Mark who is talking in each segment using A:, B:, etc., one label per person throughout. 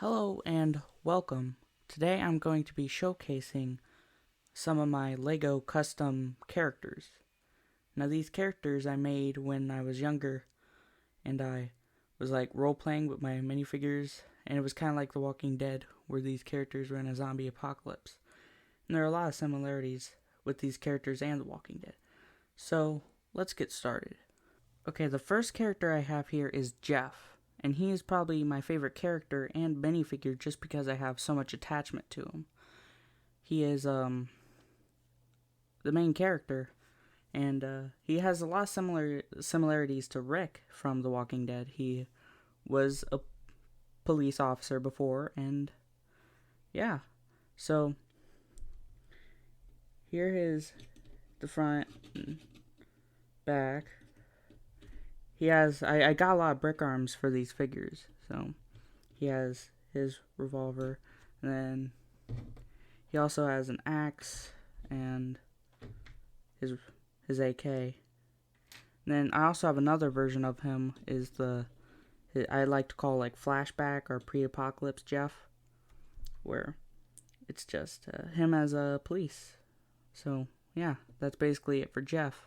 A: Hello and welcome. Today I'm going to be showcasing some of my LEGO custom characters. Now these characters I made when I was younger and I was like role playing with my minifigures, and it was kind of like The Walking Dead where these characters were in a zombie apocalypse. And there are a lot of similarities with these characters and The Walking Dead. So let's get started. Okay, the first character I have here is Jeff. And he is probably my favorite character and minifigure just because I have so much attachment to him. He is the main character, and he has a lot of similarities to Rick from The Walking Dead. He was a police officer before, and yeah. So here is the front and back. He has I got a lot of brick arms for these figures, so he has his revolver, and then he also has an axe and his AK. And then I also have another version of him, is I like to call like flashback or pre-apocalypse Jeff, where it's just him as a police. So yeah, that's basically it for Jeff.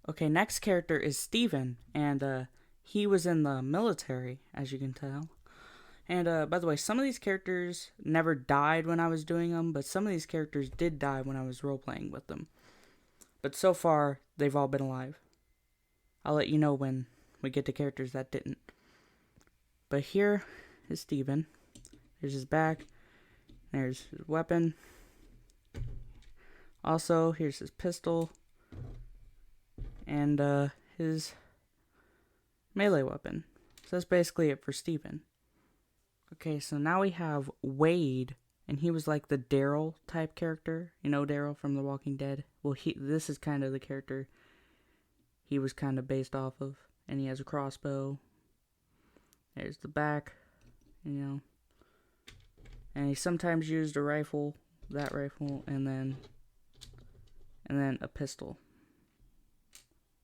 A: Okay, next character is Steven, and he was in the military, as you can tell. And by the way, some of these characters never died when I was doing them, but some of these characters did die when I was role-playing with them. But so far, they've all been alive. I'll let you know when we get to characters that didn't. But here is Steven. There's his back. There's his weapon. Also, here's his pistol. And his melee weapon. So that's basically it for Steven. Okay, so now we have Wade, and he was like the Daryl type character. You know Daryl from The Walking Dead? Well, this is kind of the character he was kind of based off of. And he has a crossbow. There's the back, And he sometimes used a rifle, that rifle, and then a pistol.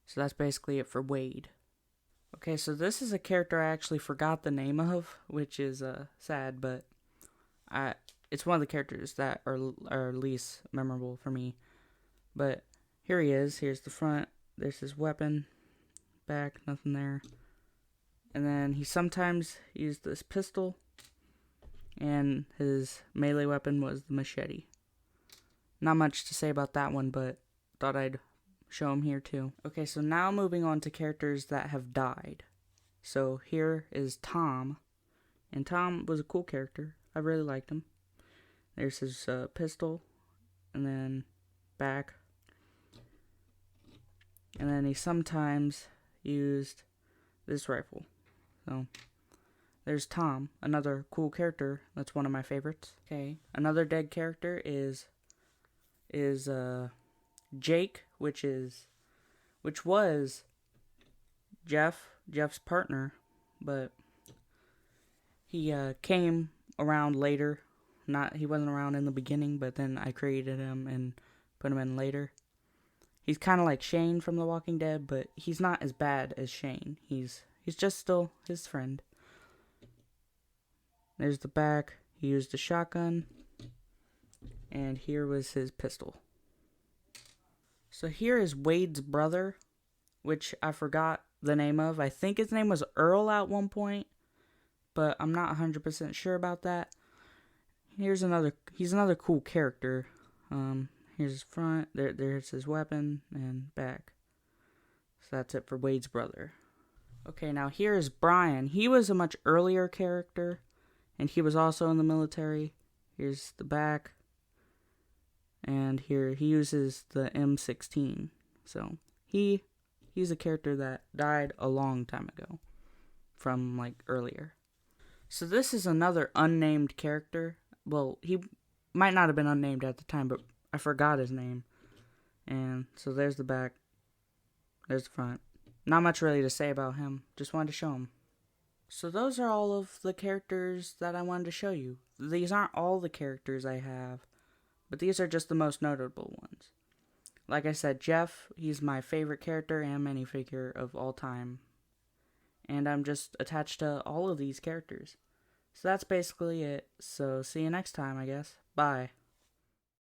A: So that's basically it for Wade. Okay, so this is a character I actually forgot the name of, which is sad, but it's one of the characters that are least memorable for me. But here he is. Here's the front. There's his weapon. Back, nothing there. And then he sometimes used this pistol, and his melee weapon was the machete. Not much to say about that one, but thought I'd show him here too. Okay, so now moving on to characters that have died. So here is Tom, and Tom was a cool character. I really liked him. There's his pistol, and then back. And then he sometimes used this rifle. So there's Tom, another cool character. That's one of my favorites. Okay, another dead character is Jake, which was Jeff's partner, but he came around later. He wasn't around in the beginning, but then I created him and put him in later. He's kind of like Shane from The Walking Dead, but he's not as bad as Shane. He's just still his friend. There's the back. He used a shotgun, and here was his pistol. So here is Wade's brother, which I forgot the name of. I think his name was Earl at one point, but I'm not 100% sure about that. He's another cool character. Here's his front, there's his weapon, and back. So that's it for Wade's brother. Okay, now here is Brian. He was a much earlier character, and he was also in the military. Here's the back. And here he uses the M16. So he's a character that died a long time ago from like earlier. So this is another unnamed character. Well, he might not have been unnamed at the time, but I forgot his name. And so there's the back. There's the front. Not much really to say about him. Just wanted to show him. So those are all of the characters that I wanted to show you. These aren't all the characters I have, but these are just the most notable ones. Like I said, Jeff, he's my favorite character and minifigure of all time. And I'm just attached to all of these characters. So that's basically it. So see you next time, I guess. Bye.